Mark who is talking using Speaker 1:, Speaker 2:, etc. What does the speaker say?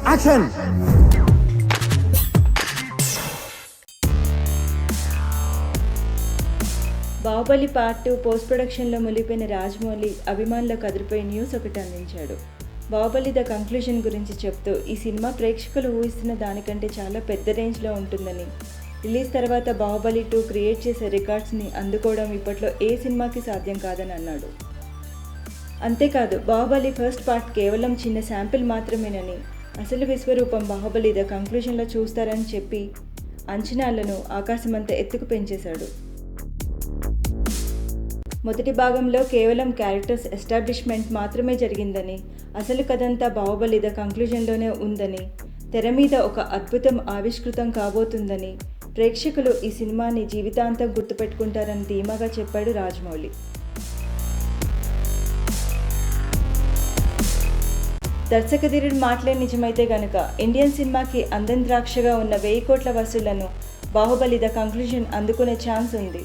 Speaker 1: Action.
Speaker 2: Baahubali part 2 post ప్రొడక్షన్లో మునిగిపోయిన రాజమౌళి అభిమానులకు అదిరిపోయే న్యూస్ ఒకటి అందించాడు. బాహుబలి ద కంక్లూజన్ గురించి చెప్తూ ఈ సినిమా ప్రేక్షకులు ఊహిస్తున్న దానికంటే చాలా పెద్ద రేంజ్లో ఉంటుందని, రిలీజ్ తర్వాత బాహుబలి 2 క్రియేట్ చేసే రికార్డ్స్ని అందుకోవడం ఇప్పట్లో ఏ సినిమాకి సాధ్యం కాదని అన్నాడు. అంతేకాదు బాహుబలి ఫస్ట్ పార్ట్ కేవలం చిన్న శాంపిల్ మాత్రమేనని, అసలు విశ్వరూపం బాహుబలి ద కంక్లూజన్లో చూస్తారని చెప్పి అంచనాలను ఆకాశమంత ఎత్తుకు పెంచేశాడు. మొదటి భాగంలో కేవలం క్యారెక్టర్స్ ఎస్టాబ్లిష్మెంట్ మాత్రమే జరిగిందని, అసలు కథంతా బాహుబలి ద కంక్లూజన్లోనే ఉందని, తెర మీద ఒక అద్భుతం ఆవిష్కృతం కాబోతుందని, ప్రేక్షకులు ఈ సినిమాని జీవితాంతం గుర్తుపెట్టుకుంటారని ధీమాగా చెప్పాడు రాజమౌళి. దర్శకధీరుడి మాటలే నిజమైతే గనుక ఇండియన్ సినిమాకి అందం ద్రాక్షగా ఉన్న 1000 కోట్ల వసూళ్లను బాహుబలి ద కంక్లూజన్ అందుకునే ఛాన్స్ ఉంది.